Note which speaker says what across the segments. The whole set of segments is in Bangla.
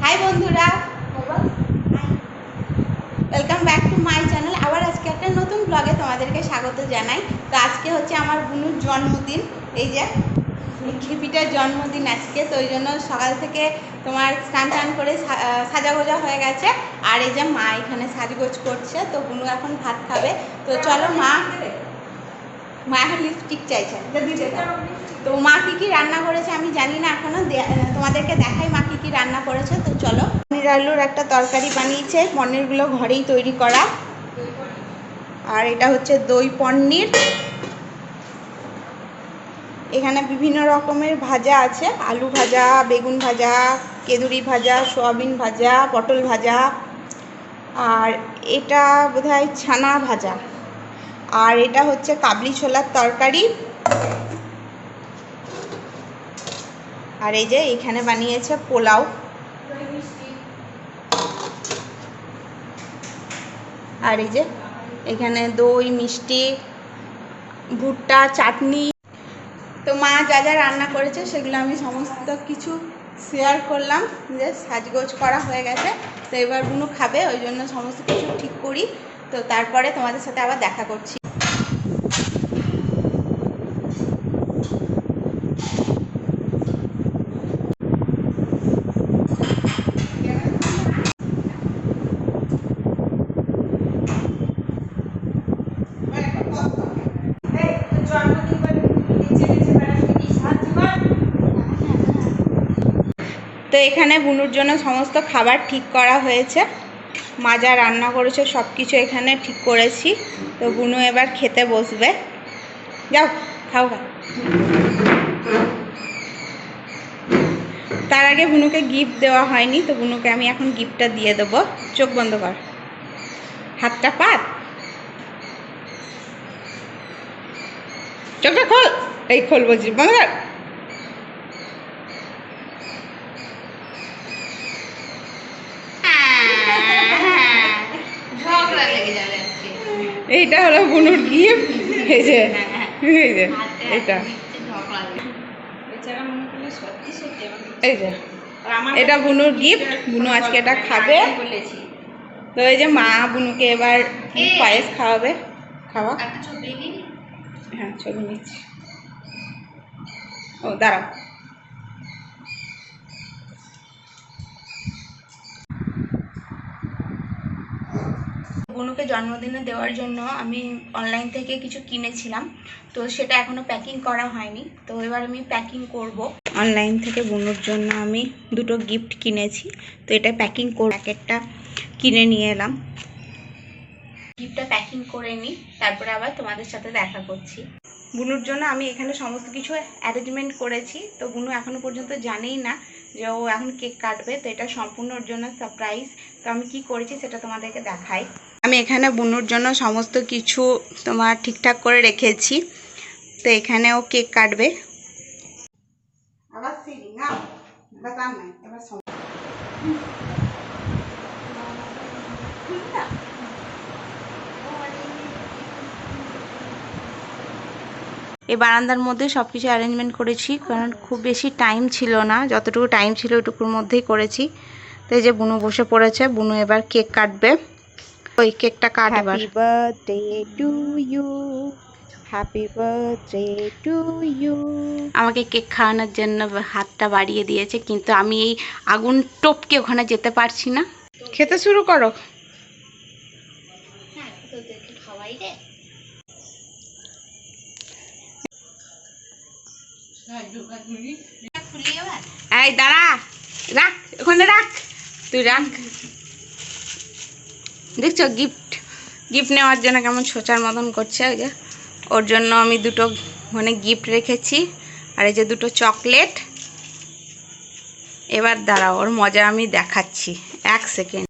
Speaker 1: হাই বন্ধুরা, welcome back to my channel. আবার আজকে একটা নতুন ব্লগে তোমাদেরকে স্বাগত জানাই। তো আজকে হচ্ছে আমার বুনুর জন্মদিন। এই যে খেপিটার জন্মদিন আজকে, তো ওই জন্য সকাল থেকে তোমার স্নান টান করে সাজাগোজা হয়ে গেছে। আর এই যে মা এখানে সাজগোজ করছে, তো বুনু এখন ভাত খাবে। তো চলো, মা এখন লিপস্টিক চাইছে। তো মা কী কী রান্না করেছে আমি জানি না এখনো, তোমাদেরকে দেখাই মা কী কী রান্না করেছে। তো চলো, পনির আলুর একটা তরকারি বানিয়েছে, পনিরগুলো ঘরেই তৈরি করা। আর এটা হচ্ছে দই পনির। এখানে বিভিন্ন রকমের ভাজা আছে, আলু ভাজা, বেগুন ভাজা, কেঁদুরি ভাজা, সোয়াবিন ভাজা, পটল ভাজা, আর এটা বোধহয় ছানা ভাজা। আর এটা হচ্ছে কাবলি ছোলার তরকারি। আর এই যে এখানে বানিয়েছে পোলাও। আর এই যে এখানে দই, মিষ্টি, ভুট্টা, চাটনি। তো মা যা যা রান্না করেছে সেগুলো আমি সমস্ত কিছু শেয়ার করলাম। যে সাজগোজ করা হয়ে গেছে, তো এবার বুনু খাবে, ওই জন্য সমস্ত কিছু ঠিক করি। তো তারপরে তোমাদের সাথে আবার দেখা করছি। তো এখানে বুনুর জন্য সমস্ত খাবার ঠিক করা হয়েছে। মা যা রান্না করেছে সব কিছু এখানে ঠিক করেছি। তো বুনু এবার খেতে বসবে। যাও, খাও খা। তার আগে বুনুকে গিফট দেওয়া হয়নি, তো বুনুকে আমি এখন গিফটটা দিয়ে দেবো। চোখ বন্ধ কর, হাতটা পাত, চোখটা খোল। এই খোল বলছি, বন্ধ কর। এইটা হলো বুনুর গিফট। এই যে এটা, এই যে এটা বুনুর গিফট। বুনু আজকে এটা খাবে। তো এই যে মা বুনুকে এবার পায়েস খাওয়াবে। খাওয়া, হ্যাঁ ছবি নিচ্ছি। ও দাঁড়াও। বুনুকে জন্মদিনে দেওয়ার জন্য আমি অনলাইন থেকে কিছু কিনেছিলাম, তো সেটা এখনও প্যাকিং করা হয়নি। তো এবার আমি প্যাকিং করব। অনলাইন থেকে বুনুর জন্য আমি দুটো গিফট কিনেছি, তো এটা প্যাকিং করে প্যাকেটটা কিনে নিয়ে এলাম। গিফটটা প্যাকিং করে নিই, তারপরে আবার তোমাদের সাথে দেখা করছি। বুনুর জন্য আমি এখানে সমস্ত কিছু অ্যারেঞ্জমেন্ট করেছি। তো বুনু এখনও পর্যন্ত জানেই না যে ও এখন কেক কাটবে, তো এটা সম্পূর্ণ ওর জন্য সারপ্রাইজ। তো আমি কি করেছি সেটা তোমাদেরকে দেখাই। আমি এখানে বুনুর জন্য সমস্ত কিছু তোমার ঠিকঠাক করে রেখেছি। তো এখানে ও কেক কাটবে। আবার এই বারান্দার মধ্যে সব কিছু অ্যারেঞ্জমেন্ট করেছি, কারণ খুব বেশি টাইম ছিল না, যতটুকু টাইম ছিল ওইটুকুর মধ্যেই করেছি। তো এই যে বুনু বসে পড়েছে, বুনু এবার কেক কাটবে। ওই কেকটা কাট এবার। Happy birthday to you, happy birthday to you. আমাকে কেক খাওয়ানোর জন্য হাতটা বাড়িয়ে দিয়েছে, কিন্তু আমি এই আগুন টপকে ওখানে যেতে পারছি না। খেতে শুরু করো। খাওয়াই রে। এই দাঁড়া, রাখ ওখানে, রাখ তুই, রাখ। দেখছো গিফট নেওয়ার জন্য কেমন ছোচার মতন করছে। ওই যে ওর জন্য আমি দুটো মানে গিফট রেখেছি, আর এই যে দুটো চকলেট। এবার দাঁড়াও, ওর মজা আমি দেখাচ্ছি, 1 সেকেন্ড।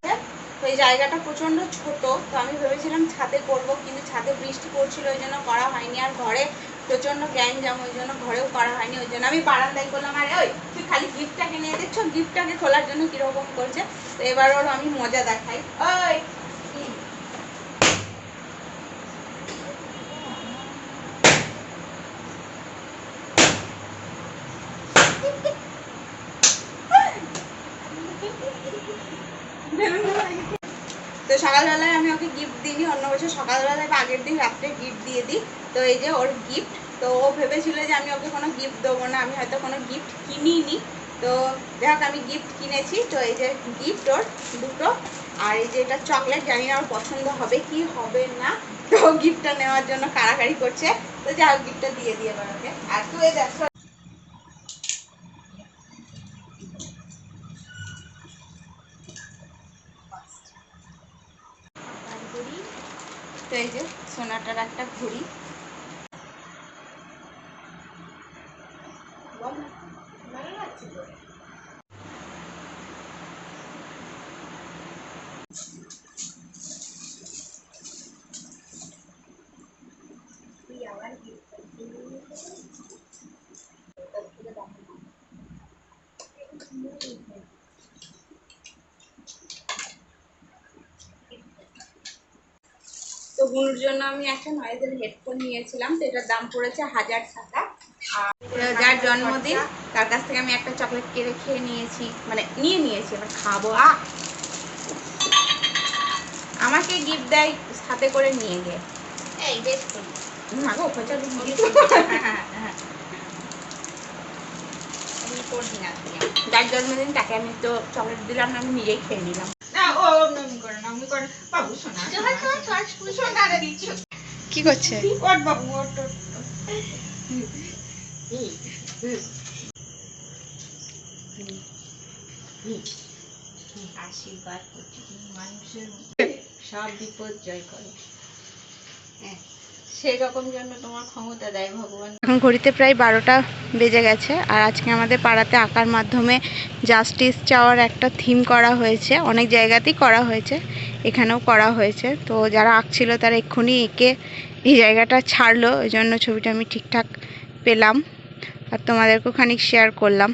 Speaker 1: তো এই জায়গাটা প্রচণ্ড ছোট, তো আমি ভেবেছিলাম ছাদে করবো, কিন্তু ছাদে বৃষ্টি পড়ছিল ওই জন্য করা হয়নি। আর ঘরে প্রচণ্ড গ্যাঞ্জাম, ওই জন্য ঘরেও করা হয়নি, ওই জন্য আমি বারান্দায় করলাম। আর ওই তুই খালি গিফটটাকে নিয়ে দেখছো, গিফটটাকে খোলার জন্য কীরকম করছে। তো এবার ওর আমি মজা দেখাই। ওই তো সকালবেলায় আমি ওকে গিফট দিইনি, অন্য বছর সকালবেলায় বা আগের দিন রাত্রে গিফট দিয়ে দিই। তো এই যে ওর গিফট। তো ও ভেবেছিল যে আমি ওকে কোনো গিফট দেবো না, আমি হয়তো কোনো গিফট কিনিনি। তো যাই হোক আমি গিফট কিনেছি। তো এই যে গিফট ওর দুটো, আর এই যে এটা চকলেট, জানি না ওর পছন্দ হবে কি হবে না। তো গিফটটা নেওয়ার জন্য কাড়াকাড়ি করছে। তো যাই হোক গিফটটা দিয়ে দিয়ে এবার ওকে। আর তুই দেখো ঘড়ি, তো এই যে সোনাটার একটা ঘড়ি। ভালো লাগছে তো। তো বুনুর জন্য আমি একটা নয়েজের হেডফোন নিয়েছিলাম, তো এটার দাম পড়েছে 1000 টাকা। আর যার জন্মদিন তার কাছ থেকে আমি একটা চকলেট কেড়ে খেয়ে নিয়েছি, মানে নিয়েছি, এবার খাবো। আমাকে গিফট দেয় হাতে করে নিয়ে গিয়ে, এই বেশ করি মাগো খোঁচা যার জন্মদিন তাকে আমি তো চকলেট দিলাম না, আমি নিজেই খেয়ে নিলাম। কি করছে আশীর্বাদ করছি মানুষের সব বিপদ জয় করে, সেরকম জন্য তোমার ক্ষমতা দেয় ভগবান। এখন ঘড়িতে প্রায় 12টা বেজে গেছে। আর আজকে আমাদের পাড়াতে আঁকার মাধ্যমে জাস্টিস চাওয়ার একটা থিম করা হয়েছে, অনেক জায়গাতেই করা হয়েছে, এখানেও করা হয়েছে। তো যারা আঁকছিল তারা এক্ষুনি এঁকে এই জায়গাটা ছাড়লো, ওই জন্য ছবিটা আমি ঠিকঠাক পেলাম আর তোমাদেরকেও খানিক শেয়ার করলাম।